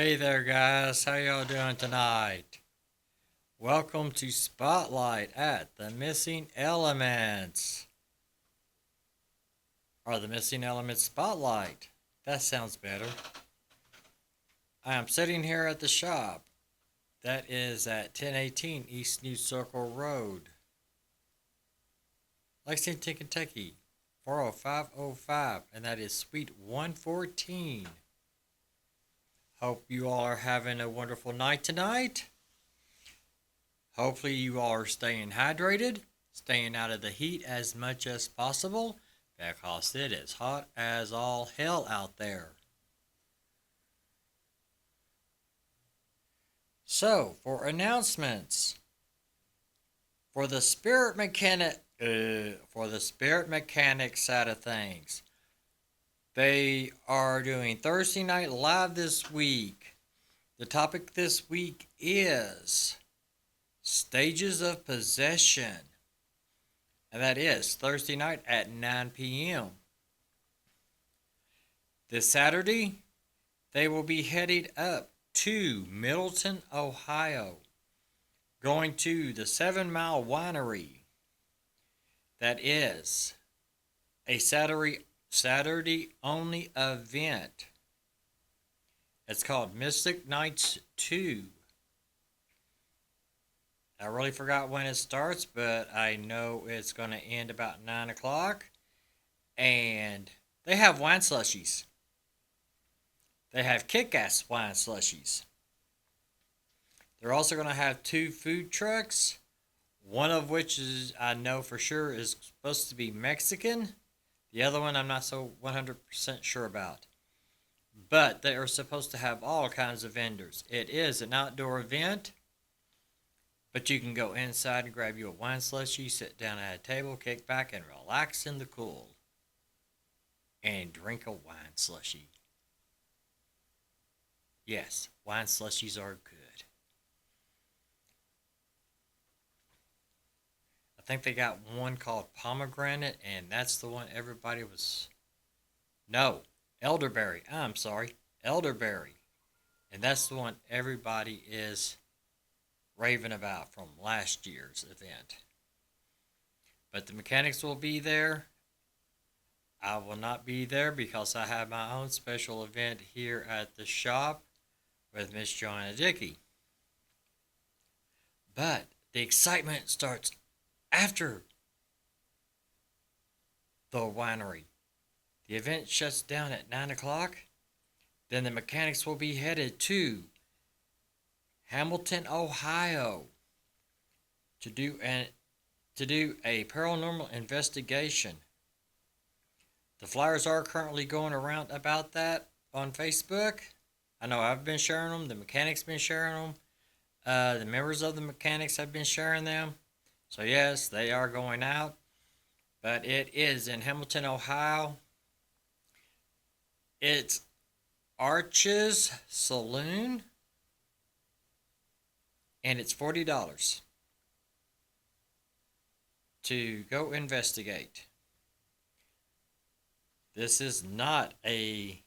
Hey there, guys. How y'all doing tonight? Welcome to Spotlight at the Missing Elements. Or the Missing Elements Spotlight. That sounds better. I am sitting here at the shop. That is at 1018 East New Circle Road, Lexington, Kentucky, 40505, and that is Suite 114. Hope you all are having a wonderful night tonight. Hopefully you all are staying hydrated, staying out of the heat as much as possible, because it is hot as all hell out there. So, for announcements, for the spirit mechanic side of things, they are doing Thursday Night Live this week. The topic this week is Stages of Possession. And that is Thursday night at 9 p.m. This Saturday, they will be headed up to Middleton, Ohio, going to the 7 Mile Winery. That is a Saturday only event. It's called Mystic Nights 2. I really forgot when it starts, but I know it's going to end about 9 o'clock. And they have wine slushies. They have kick-ass wine slushies. They're also going to have 2 food trucks. One of which is, I know for sure, is supposed to be Mexican. The other one I'm not so 100% sure about. But they are supposed to have all kinds of vendors. It is an outdoor event. But you can go inside and grab you a wine slushie, sit down at a table, kick back, and relax in the cool. And drink a wine slushie. Yes, wine slushies are good. I think they got one called pomegranate, and that's the one everybody was... No, elderberry. I'm sorry, elderberry. And that's the one everybody is raving about from last year's event. But the mechanics will be there. I will not be there because I have my own special event here at the shop with Miss Joanna Dickey. But the excitement starts after the winery. The event shuts down at 9 o'clock. Then the mechanics will be headed to Hamilton, Ohio to do a paranormal investigation. The flyers are currently going around about that on Facebook. I know I've been sharing them. The mechanics been sharing them. The members of the mechanics have been sharing them. So yes, they are going out. But it is in Hamilton, Ohio. It's Arches Saloon. And it's $40 to go investigate. This is not a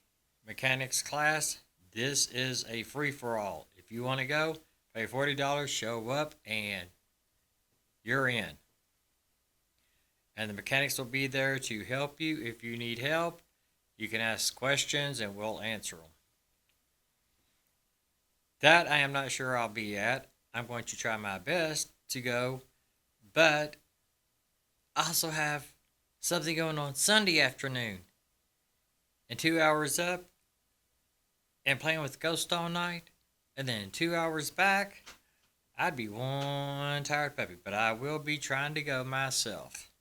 mechanics class. This is a free-for-all. If you want to go, pay $40, show up, and you're in. And the mechanics will be there to help you. If you need help, you can ask questions and we'll answer them. That I am not sure I'll be at. I'm going to try my best to go, but I also have something going on Sunday afternoon. And 2 hours up and playing with ghosts all night, and then 2 hours back, I'd be one tired puppy, but I will be trying to go myself.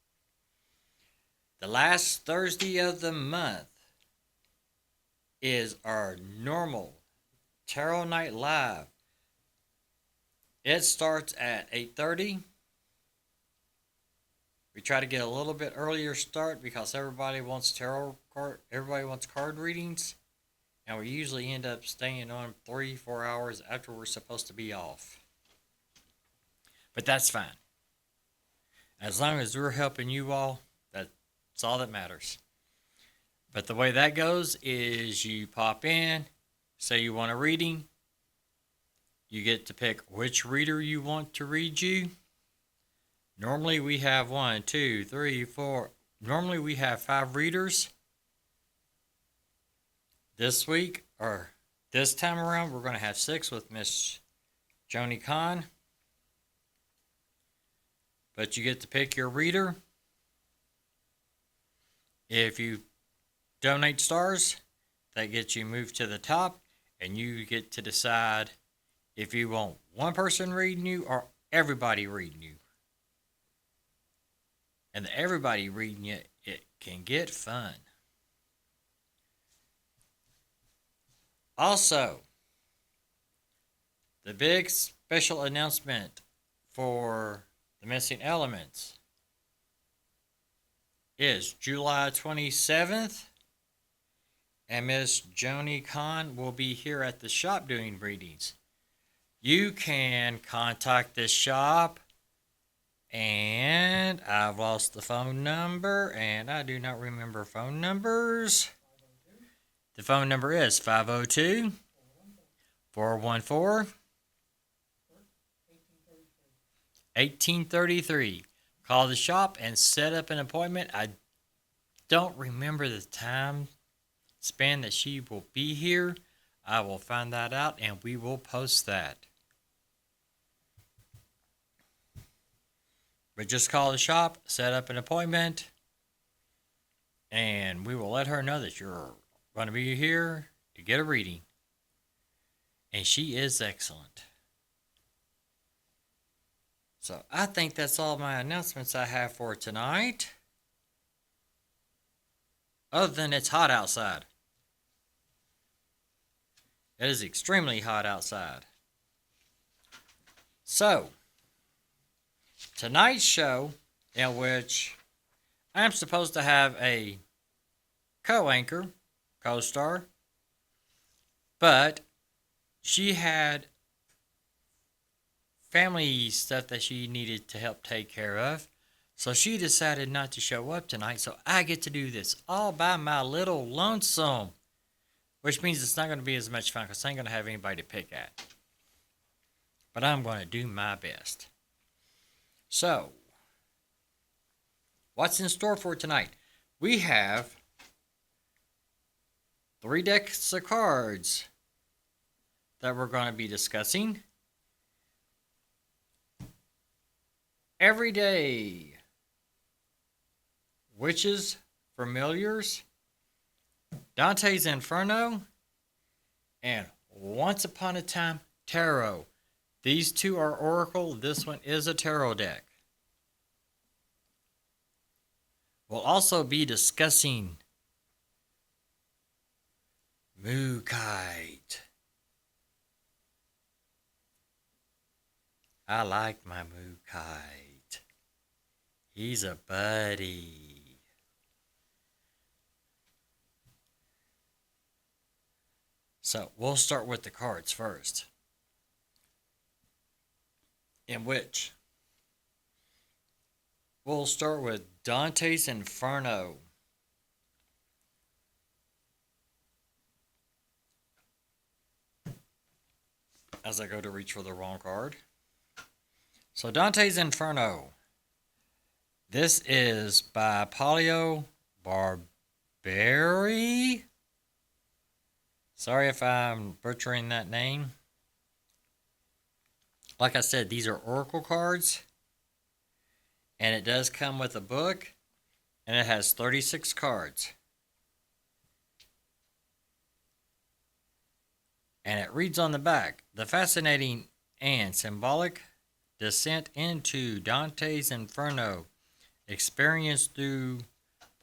The last Thursday of the month is our normal Tarot Night Live. It starts at 8:30. We try to get a little bit earlier start because everybody wants card readings, and we usually end up staying on 3-4 hours after we're supposed to be off. But that's fine. As long as we're helping you all, that's all that matters. But the way that goes is you pop in, say you want a reading, you get to pick which reader you want to read you. Normally we have 1, 2, 3, 4. Normally we have 5 readers. This week, or this time around, we're going to have 6 with Miss Joni Khan. But you get to pick your reader. If you donate stars, that gets you moved to the top, and you get to decide if you want one person reading you or everybody reading you. And the everybody reading you, it can get fun. Also, the big special announcement for the missing elements is July 27th, and Miss Joni Khan will be here at the shop doing readings. You can contact this shop, and I've lost the phone number, and I do not remember phone numbers. The phone number is 502 414 1833. Call the shop and set up an appointment. I don't remember the time span that she will be here. I will find that out and we will post that. But just call the shop, set up an appointment, and we will let her know that you're going to be here to get a reading. And she is excellent. So I think that's all my announcements I have for tonight. Other than it's hot outside. It is extremely hot outside. So, tonight's show, in which I'm supposed to have a co-anchor, co-star, but she had family stuff that she needed to help take care of, so she decided not to show up tonight, so I get to do this all by my little lonesome, which means it's not going to be as much fun because I ain't going to have anybody to pick at, but I'm going to do my best. So, what's in store for tonight? We have 3 decks of cards that we're going to be discussing. Everyday Witches, Familiars, Dante's Inferno, and Once Upon a Time Tarot. These 2 are Oracle. This one is a Tarot deck. We'll also be discussing Mookaite. I like my Mookaite. He's a buddy. So we'll start with the cards first. In which we'll start with Dante's Inferno. As I go to reach for the wrong card. So Dante's Inferno. This is by Palio Barberi. Sorry if I'm butchering that name. Like I said, these are Oracle cards. And it does come with a book. And it has 36 cards. And it reads on the back, the fascinating and symbolic descent into Dante's Inferno, experienced through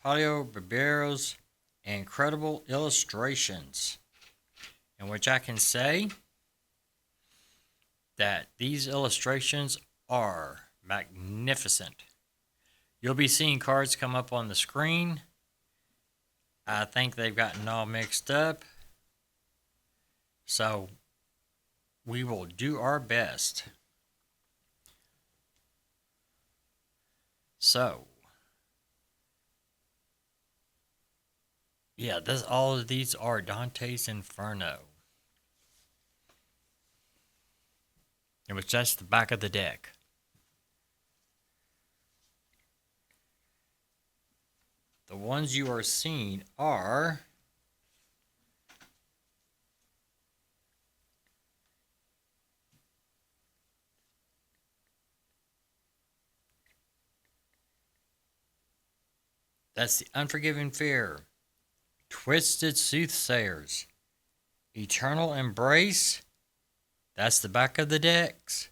Palio Barberi's incredible illustrations. In which I can say that these illustrations are magnificent. You'll be seeing cards come up on the screen. I think they've gotten all mixed up. So, we will do our best. So, yeah, all of these are Dante's Inferno. in which that's the back of the deck. The ones you are seeing are that's the Unforgiving Fear, Twisted Soothsayers, Eternal Embrace, that's the back of the decks,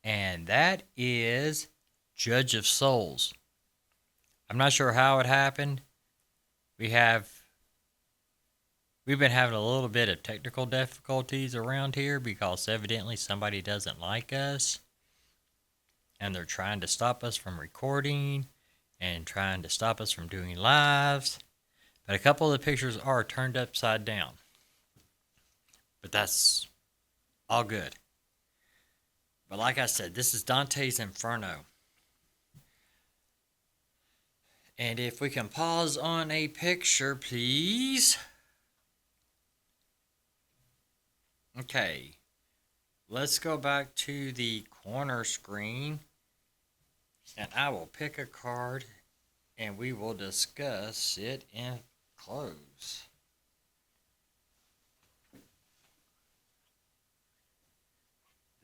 and that is Judge of Souls. I'm not sure how it happened. We've been having a little bit of technical difficulties around here because evidently somebody doesn't like us and they're trying to stop us from recording and trying to stop us from doing lives. But a couple of the pictures are turned upside down. But that's all good. But like I said, this is Dante's Inferno. And if we can pause on a picture, please. Okay. Let's go back to the corner screen. And I will pick a card and we will discuss it in close.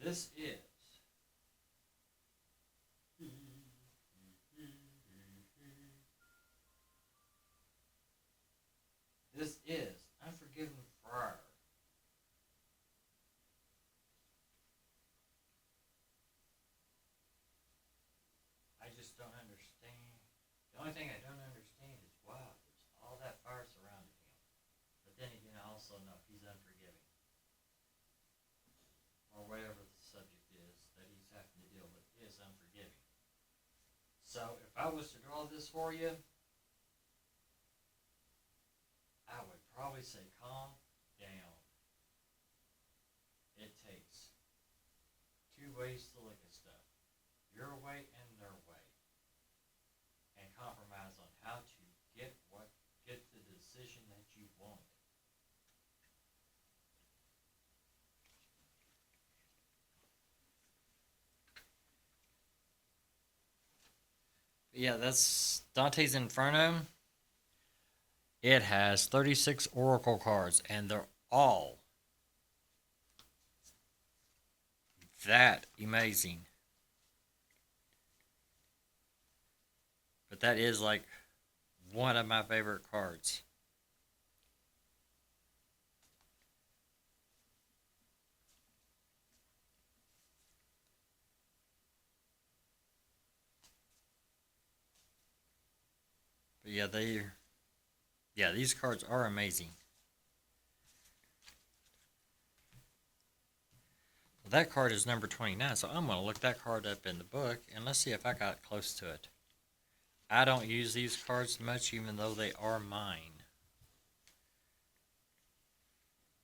This is Unforgiven Friar. I just don't understand. The only thing I don't understand is why there's all that fire surrounding him. But then again, I also know he's unforgiving. Or whatever the subject is that he's having to deal with is unforgiving. So if I was to draw this for you, I would probably say calm down. It takes two ways to look at stuff. Your way and their way. And compromise on how to get the decision that you want. Yeah, that's Dante's Inferno. It has 36 oracle cards, and they're all that amazing. But that is like one of my favorite cards. But yeah, these cards are amazing. Well, that card is number 29, so I'm going to look that card up in the book and let's see if I got close to it. I don't use these cards much, even though they are mine.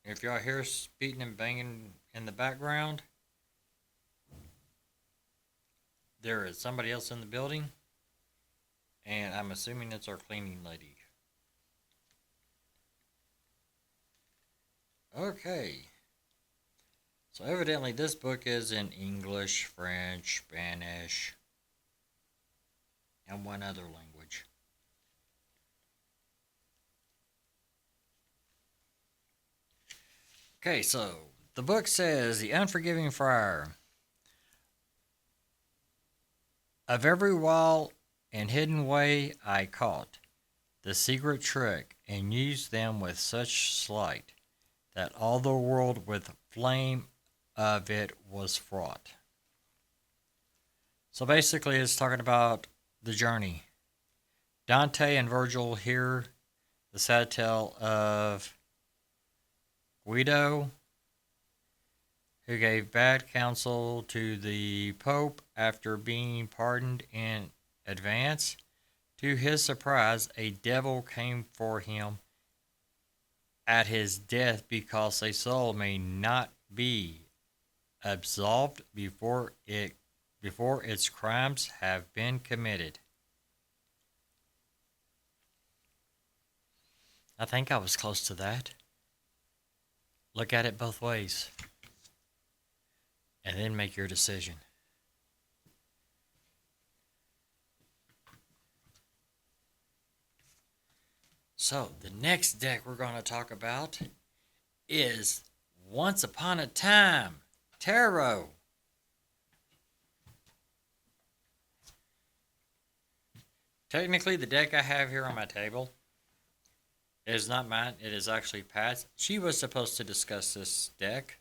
If y'all hear beating and banging in the background, there is somebody else in the building, and I'm assuming it's our cleaning lady. Okay. So evidently this book is in English, French, Spanish, and one other language. Okay, so the book says The Unforgiving Friar. Of every wild and hidden way I caught the secret trick and used them with such sleight that all the world with flame of it was fraught. So basically it's talking about the journey. Dante and Virgil hear the sad tale of Guido, who gave bad counsel to the Pope after being pardoned in advance. To his surprise, a devil came for him at his death because a soul may not be absolved before its crimes have been committed. I think I was close to that. Look at it both ways. and then make your decision. So, the next deck we're going to talk about is Once Upon a Time Tarot. Technically, the deck I have here on my table is not mine. It is actually Pat's. She was supposed to discuss this deck.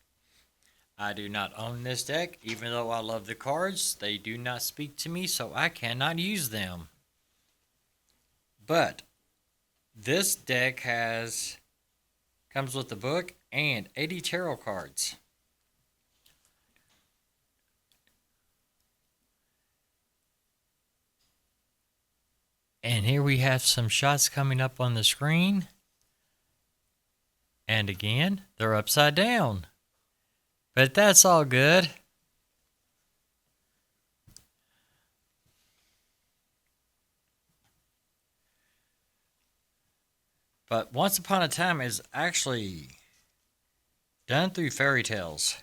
I do not own this deck. Even though I love the cards, they do not speak to me, so I cannot use them. But this deck comes with a book and 80 tarot cards. And here we have some shots coming up on the screen. And again, they're upside down. But that's all good. But Once Upon a Time is actually done through fairy tales.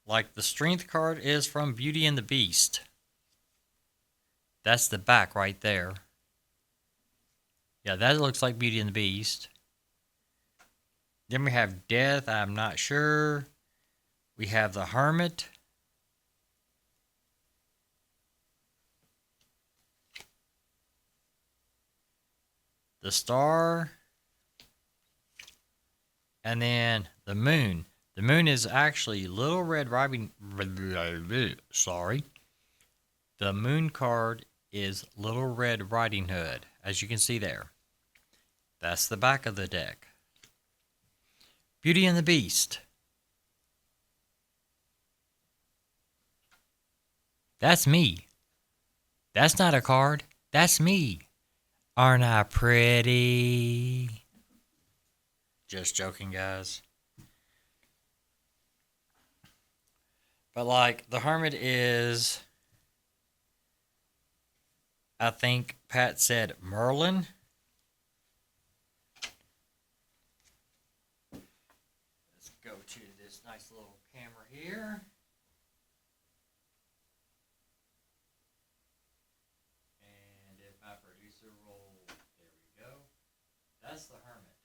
Like the Strength card is from Beauty and the Beast. That's the back right there. Yeah, that looks like Beauty and the Beast. Then we have Death, I'm not sure. We have the Hermit. The Star. And then the Moon. The Moon is actually Little Red Riding... Sorry. The Moon card is Little Red Riding Hood, as you can see there. That's the back of the deck. Beauty and the Beast. That's me. That's not a card. That's me. Aren't I pretty? Just joking, guys. But like, the Hermit is... I think Pat said Merlin. Let's go to this nice little camera here. And if my producer will, there we go. That's the Hermit.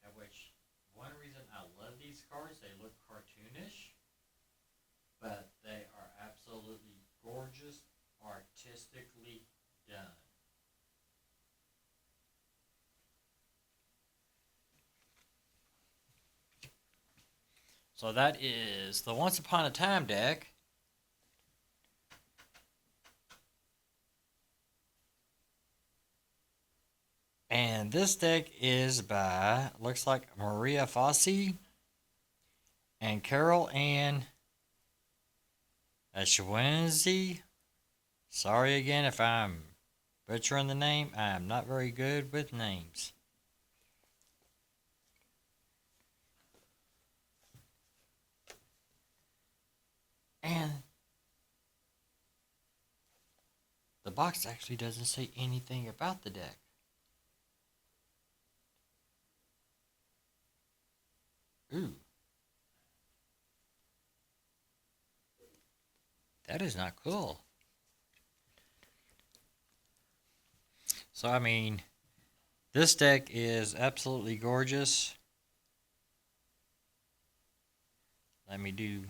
At which, one reason I love these cards, they look cartoonish. But they are absolutely gorgeous, artistically done. So that is the Once Upon a Time deck. And this deck is by, looks like Maria Fossey and Carol Ann Ashwenzi. Sorry again if I'm butchering the name. I am not very good with names. And the box actually doesn't say anything about the deck. Ooh. That is not cool. So, I mean, this deck is absolutely gorgeous. Let me do...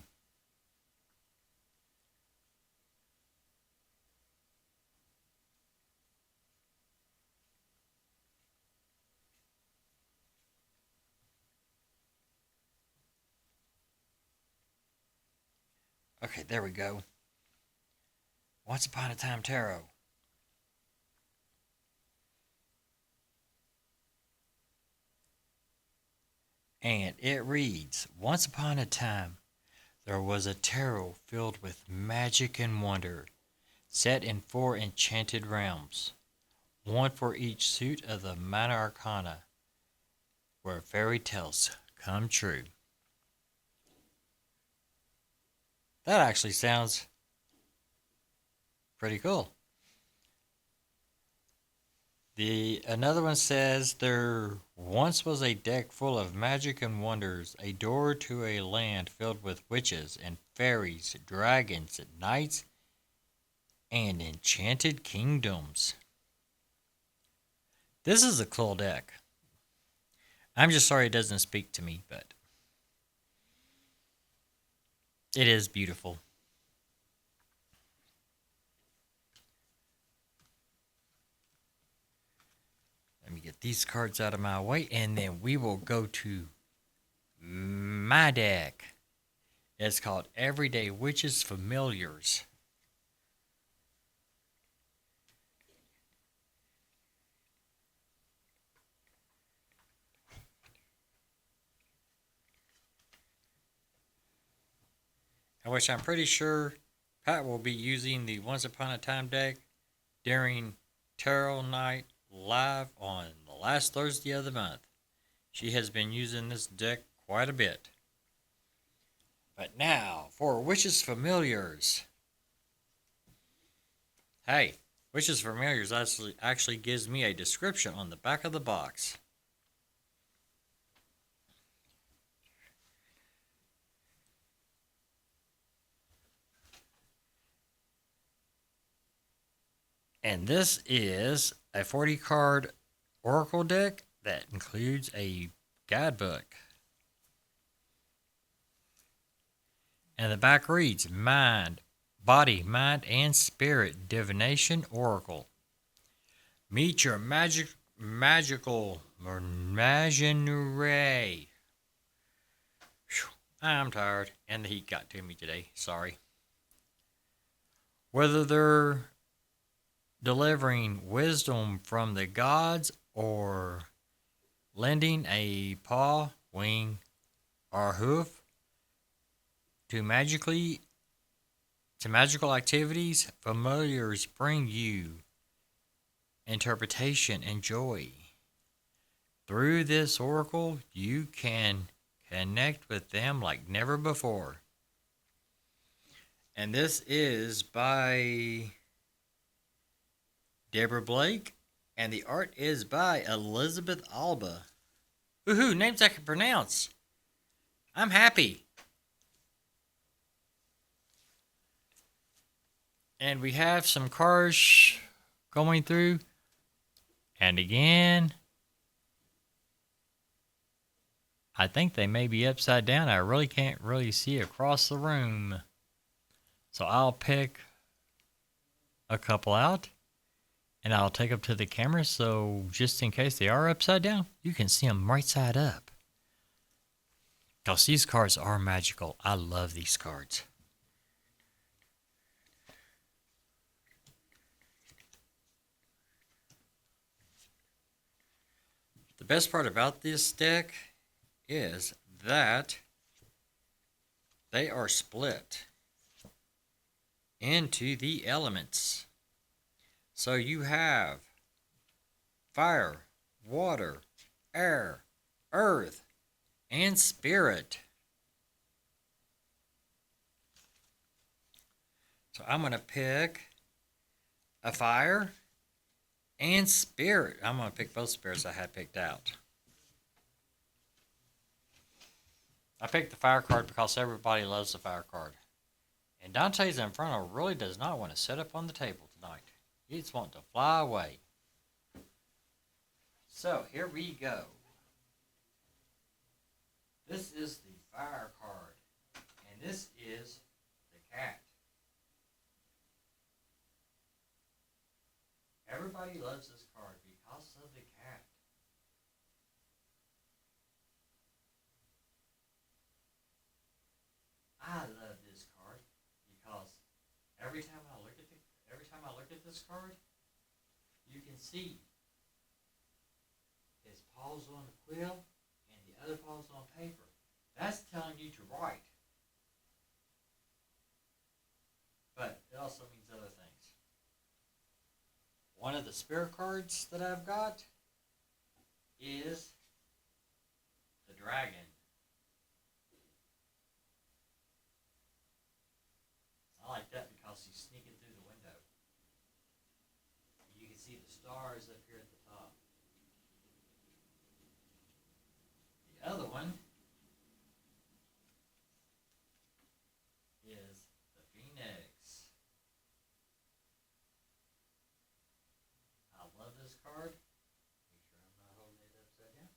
Okay, there we go. Once Upon a Time Tarot. And it reads, Once upon a time, there was a tarot filled with magic and wonder, set in 4 enchanted realms, one for each suit of the minor arcana, where fairy tales come true. That actually sounds pretty cool. Another one says there once was a deck full of magic and wonders, a door to a land filled with witches and fairies, dragons, knights, and enchanted kingdoms. This is a cool deck. I'm just sorry it doesn't speak to me, but it is beautiful. Let me get these cards out of my way, and then we will go to my deck. It's called Everyday Witches Familiars. Which I'm pretty sure Pat will be using the Once Upon a Time deck during Tarot Night live on the last Thursday of the month. She has been using this deck quite a bit. But now, for Witches Familiars. Hey, Witches Familiars actually gives me a description on the back of the box. And this is a 40 card Oracle deck that includes a guidebook. And the back reads Mind, Body, Mind, and Spirit Divination Oracle. Meet your magical imaginary. I'm tired, and the heat got to me today. Sorry. Whether they're delivering wisdom from the gods or lending a paw, wing, or hoof to magical activities, familiars bring you interpretation and joy. Through this oracle, you can connect with them like never before. And this is by Deborah Blake, and the art is by Elizabeth Alba. Woohoo, names I can pronounce. I'm happy. And we have some cars going through. And again, I think they may be upside down. I really can't really see across the room. So I'll pick a couple out. And I'll take them to the camera so just in case they are upside down, you can see them right side up. Because these cards are magical. I love these cards. The best part about this deck is that they are split into the elements. So you have fire, water, air, earth, and spirit. So I'm going to pick a fire and spirit. I'm going to pick both spirits I had picked out. I picked the fire card because everybody loves the fire card. And Dante's Inferno really does not want to sit up on the table tonight. He's wanting to fly away. So, here we go. This is the fire card. And this is the cat. Everybody loves this card because of the cat. I love this card because every time I look at this card, you can see his paws on the quill and the other paws on paper. That's telling you to write. But it also means other things. One of the spirit cards that I've got is the dragon. I like that because he's sneaking through the window. You can can see the stars up here at the top. The other one is the Phoenix. I love this card. Make sure I'm not holding it upside down.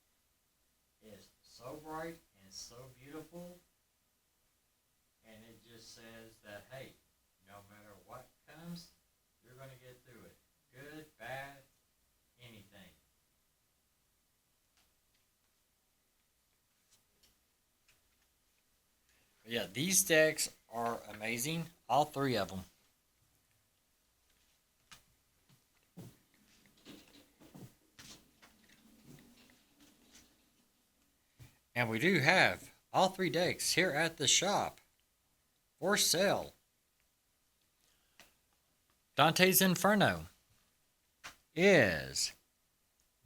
It's so bright and so beautiful. And it just says that, hey, no matter what comes, you're going to get through it. Good, bad, anything. But yeah, these decks are amazing. All three of them. And we do have all three decks here at the shop for sale. Dante's Inferno is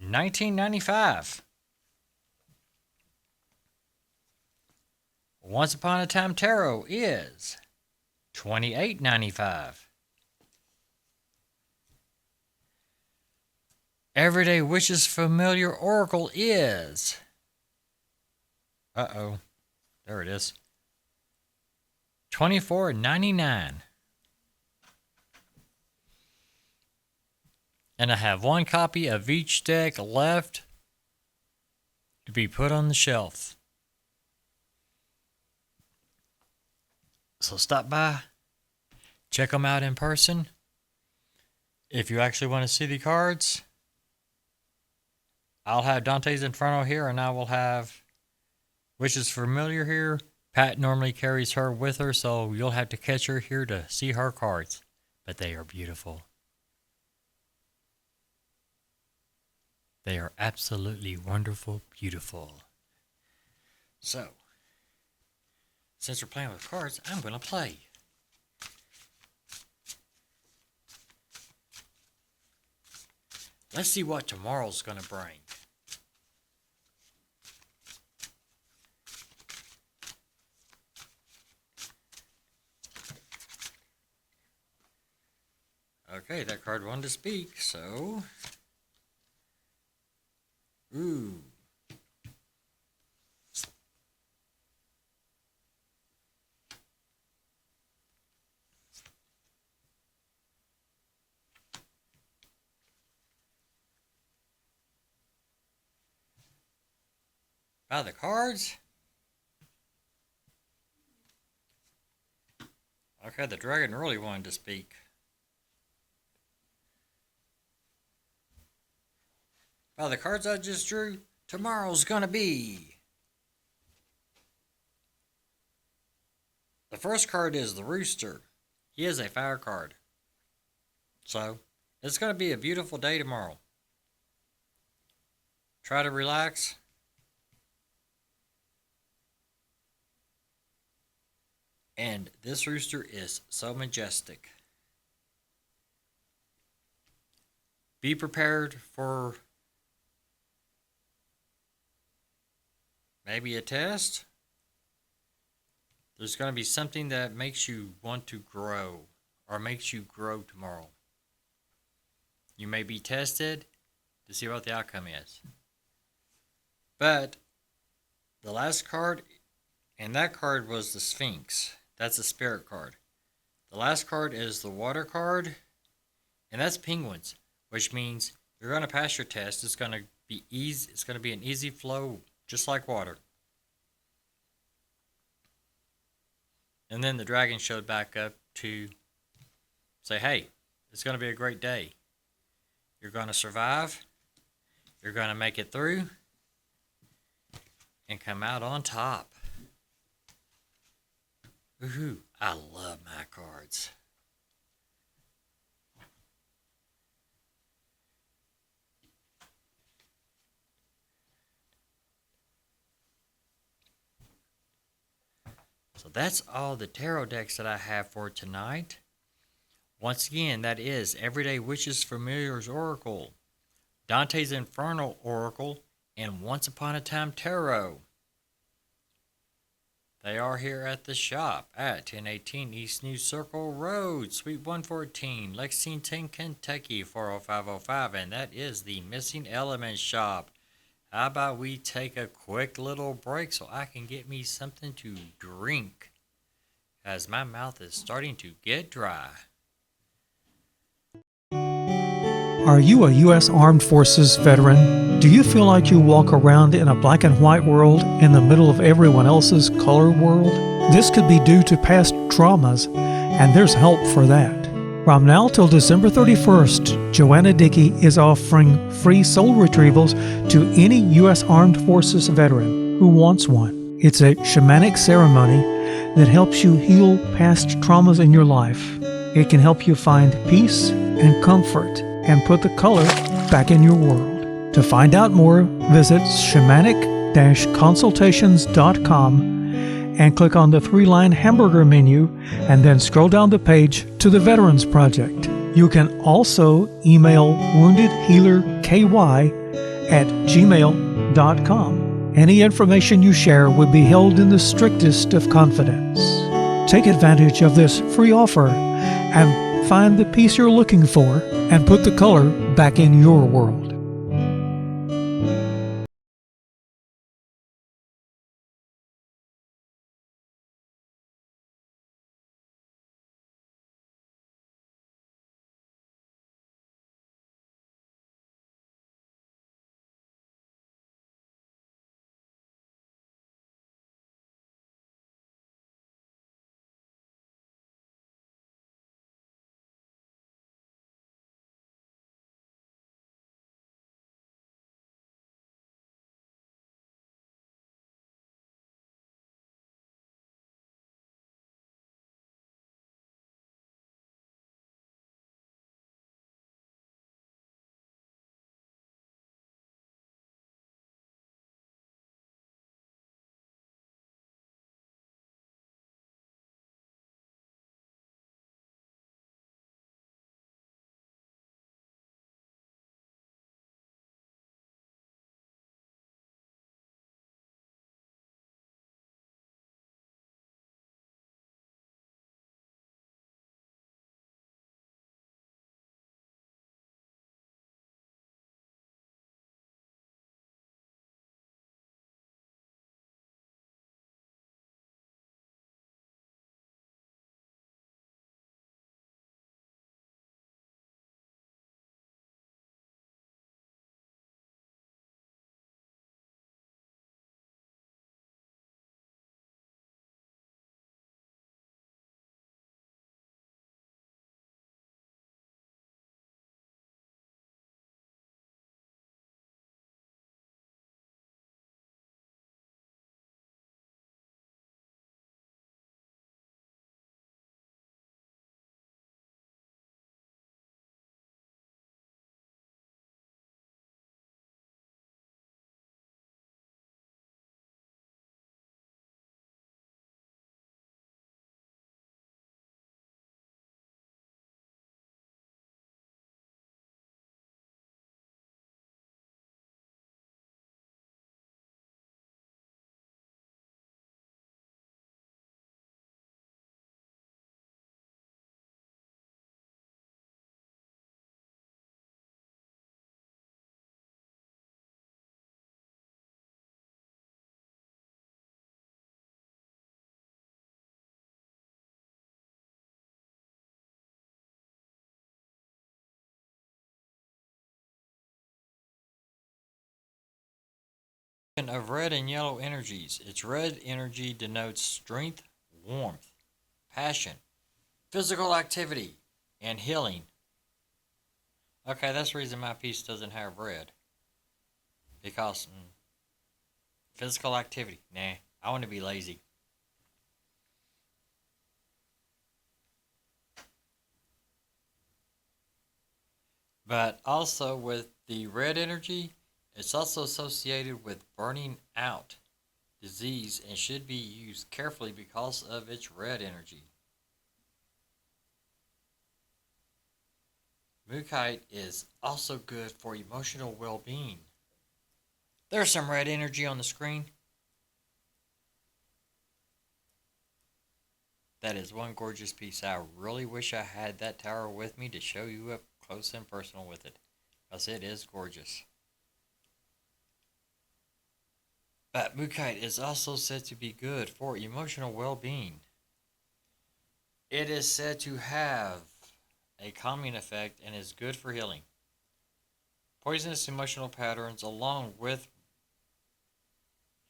$19.95. Once Upon a Time Tarot is $28.95. Everyday Witches Familiar Oracle is... Uh-oh. There it is. $24.99. And I have one copy of each deck left to be put on the shelf. So stop by, check them out in person. If you actually want to see the cards, I'll have Dante's Inferno here, and I will have Witches Familiar here. Pat normally carries her with her, so you'll have to catch her here to see her cards. But they are beautiful. They are absolutely wonderful, beautiful. So, since we're playing with cards, I'm going to play. Let's see what tomorrow's going to bring. Okay, that card wanted to speak, so... Ooh. By the cards. Okay, the dragon really wanted to speak. By the cards I just drew, tomorrow's gonna be. The first card is the Rooster. He is a fire card. So, it's gonna be a beautiful day tomorrow. Try to relax. And this rooster is so majestic. Be prepared for maybe a test. There's going to be something that makes you want to grow or makes you grow tomorrow. You may be tested to see what the outcome is. But the last card, and that card was the Sphinx. That's a spirit card. The last card is the water card, and that's penguins, which means you're going to pass your test. It's going to be easy. It's going to be an easy flow, just like water. And then the dragon showed back up to say, hey, it's going to be a great day. You're going to survive. You're going to make it through and come out on top. Woohoo! I love my cards. So that's all the tarot decks that I have for tonight. Once again, that is Everyday Witches Familiars Oracle, Dante's Infernal Oracle, and Once Upon a Time Tarot. They are here at the shop at 1018 East New Circle Road, Suite 114, Lexington, Kentucky 40505, and that is the Missing Element Shop. How about we take a quick little break so I can get me something to drink, as my mouth is starting to get dry. Are you a U.S. Armed Forces veteran? Do you feel like you walk around in a black and white world in the middle of everyone else's color world? This could be due to past traumas, and there's help for that. From now till December 31st, Joanna Dickey is offering free soul retrievals to any U.S. Armed Forces veteran who wants one. It's a shamanic ceremony that helps you heal past traumas in your life. It can help you find peace and comfort and put the color back in your world. To find out more, visit shamanic-consultations.com and click on the 3-line hamburger menu and then scroll down the page to the Veterans Project. You can also email woundedhealerky@gmail.com. Any information you share would be held in the strictest of confidence. Take advantage of this free offer and find the peace you're looking for and put the color back in your world. Of red and yellow energies. Its red energy denotes strength, warmth, passion, physical activity, and healing. Okay, that's the reason my piece doesn't have red. Because physical activity. Nah, I want to be lazy. But also with the red energy, it's also associated with burning out disease and should be used carefully because of its red energy. Mookaite is also good for emotional well-being. There's some red energy on the screen. That is one gorgeous piece. I really wish I had that tower with me to show you up close and personal with it, because it is gorgeous. But Mookaite is also said to be good for emotional well-being. It is said to have a calming effect and is good for healing poisonous emotional patterns along with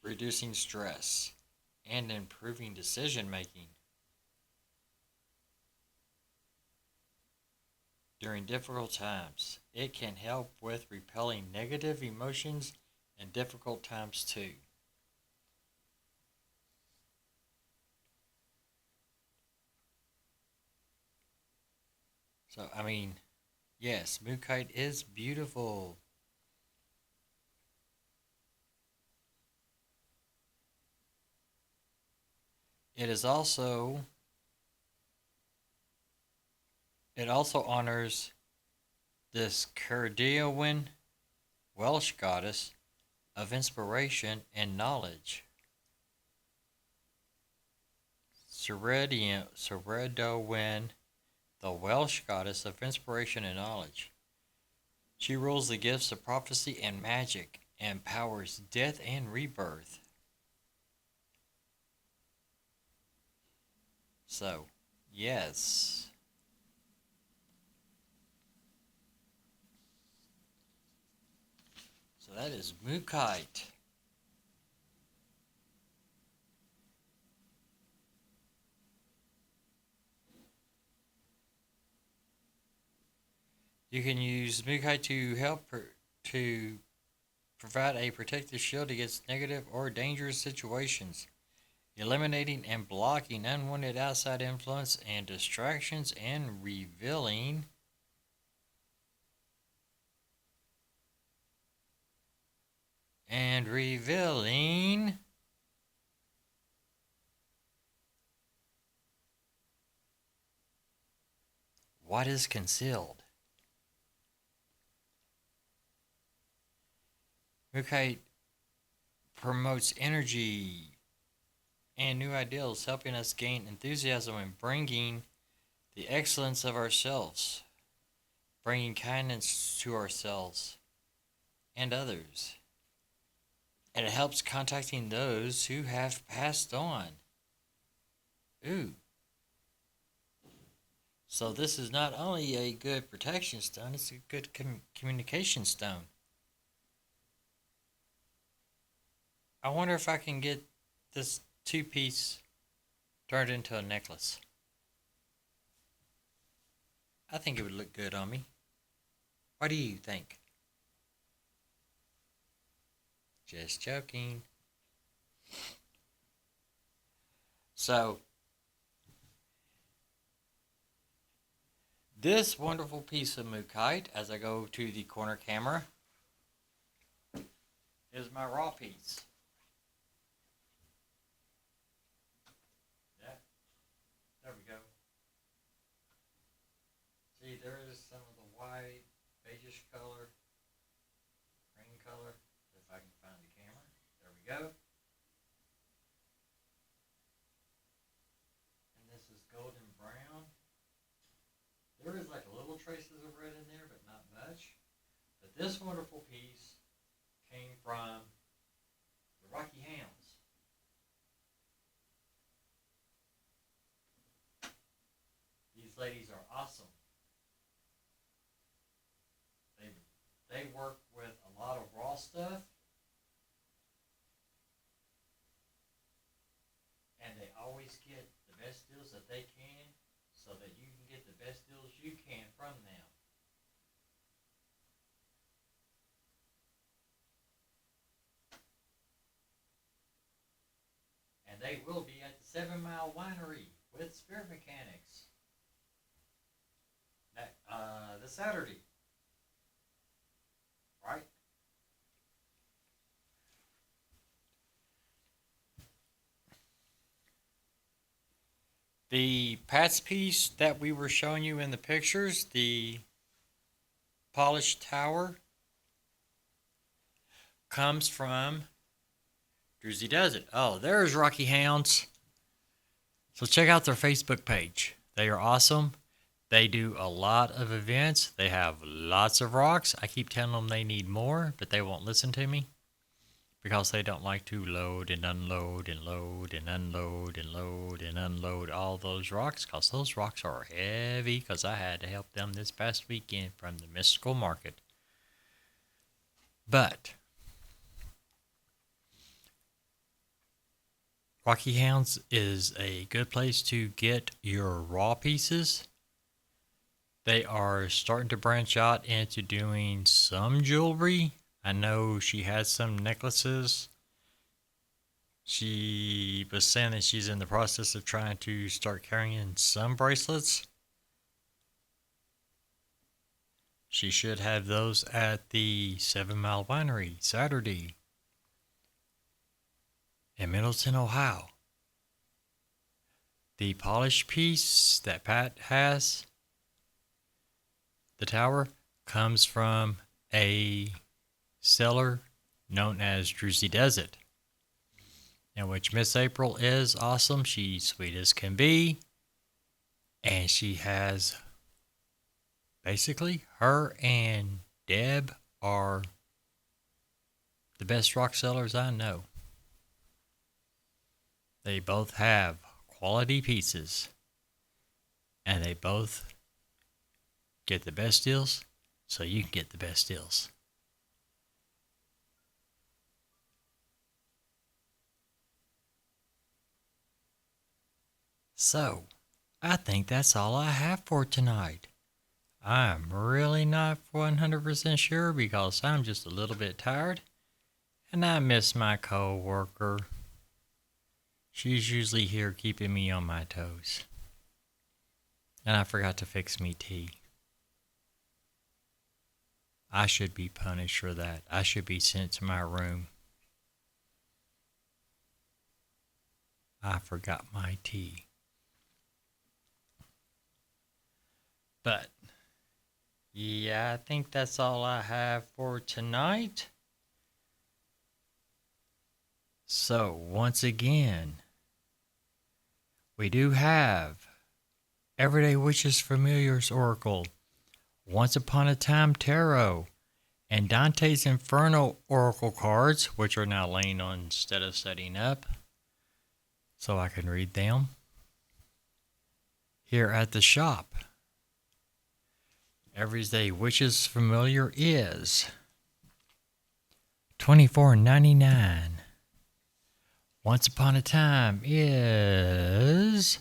reducing stress and improving decision making. During difficult times, it can help with repelling negative emotions and difficult times too. So, I mean, yes, Mookaite is beautiful. It is also it also honors this Cerdiawin Welsh goddess of inspiration and knowledge. Cerediawin, the Welsh goddess of inspiration and knowledge. She rules the gifts of prophecy and magic and powers death and rebirth. So, yes. So that is Mookaite. You can use Mookaite to help to provide a protective shield against negative or dangerous situations, eliminating and blocking unwanted outside influence and distractions and revealing what is concealed. Mookaite promotes energy and new ideals, helping us gain enthusiasm and bringing the excellence of ourselves, bringing kindness to ourselves and others. And it helps contacting those who have passed on. Ooh. So this is not only a good protection stone, it's a good communication stone. I wonder if I can get this two-piece turned into a necklace. I think it would look good on me. What do you think? Just joking. So, this wonderful piece of Mookaite, as I go to the corner camera, is my raw piece. Yeah, there we go. See, there is some of the white, beigeish color, green color, if I can find the camera. There we go. And this is golden brown. There is like a little traces of red in there, but not much. But this wonderful piece came from the Rocky Hounds. These ladies are awesome. They work with a lot of raw stuff, and they always get the best deals that they can so that you can get the best deals you can from them. And they will be at the 7 Mile Winery with Spirit Mechanics this Saturday. Right? The Pat's piece that we were showing you in the pictures, the polished tower, comes from Druzy Does It. Oh, there's Rocky Hounds. So check out their Facebook page. They are awesome. They do a lot of events. They have lots of rocks. I keep telling them they need more, but they won't listen to me because they don't like to load and unload and load and unload and load and unload all those rocks, because those rocks are heavy, because I had to help them this past weekend from the mystical market. But Rocky Hounds is a good place to get your raw pieces. They are starting to branch out into doing some jewelry. I know she has some necklaces. She was saying that she's in the process of trying to start carrying some bracelets. She should have those at the 7 Mile Winery Saturday in Middleton, Ohio. The polished piece that Pat has, the tower, comes from a seller known as Druzy Does It, in which Miss April is awesome. She's sweet as can be, and she has basically, her and Deb are the best rock sellers I know. They both have quality pieces, and they both get the best deals, so you can get the best deals. So, I think that's all I have for tonight. I'm really not 100% sure because I'm just a little bit tired, and I miss my co-worker. She's usually here keeping me on my toes. And I forgot to fix me tea. I should be punished for that. I should be sent to my room. I forgot my tea. But, yeah, I think that's all I have for tonight. So, once again, we do have Everyday Witches Familiars Oracle, Once Upon a Time Tarot, and Dante's Inferno Oracle cards, which are now laying on instead of setting up, so I can read them here at the shop. Everyday Witches Familiar is $24.99. Once Upon a Time is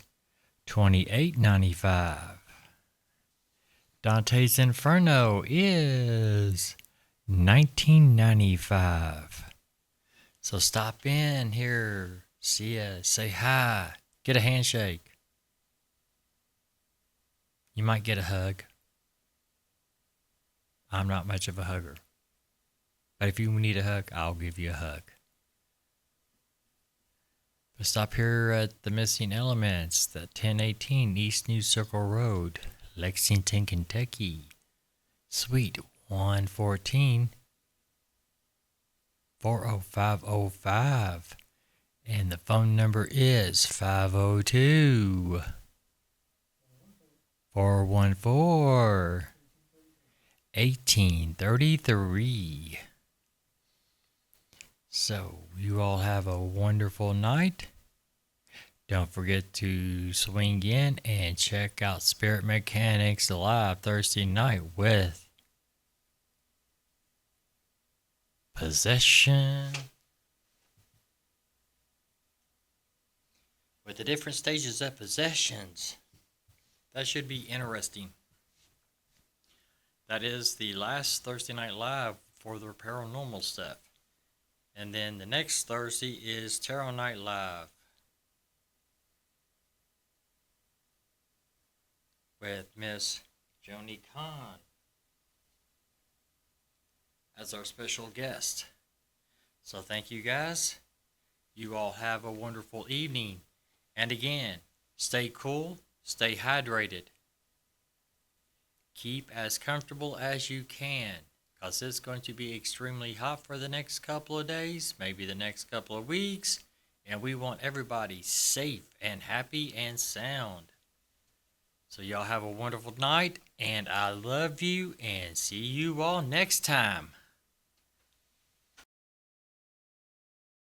$28.95. Dante's Inferno is $19.95. So stop in here, see ya, say hi, get a handshake. You might get a hug. I'm not much of a hugger. But if you need a hug, I'll give you a hug. But stop here at the Missing Elements, the 1018 East New Circle Road, Lexington, Kentucky, Suite 114, 40505. And the phone number is 502 414 1833. So, you all have a wonderful night. Don't forget to swing in and check out Spirit Mechanics Live Thursday night with Possession. With the different stages of possessions. That should be interesting. That is the last Thursday night live for the paranormal stuff. And then the next Thursday is Tarot Night Live with Miss Joni Khan as our special guest. So thank you guys. You all have a wonderful evening. And again, stay cool, stay hydrated. Keep as comfortable as you can, because it's going to be extremely hot for the next couple of days, maybe the next couple of weeks. And we want everybody safe and happy and sound. So y'all have a wonderful night, and I love you, and see you all next time.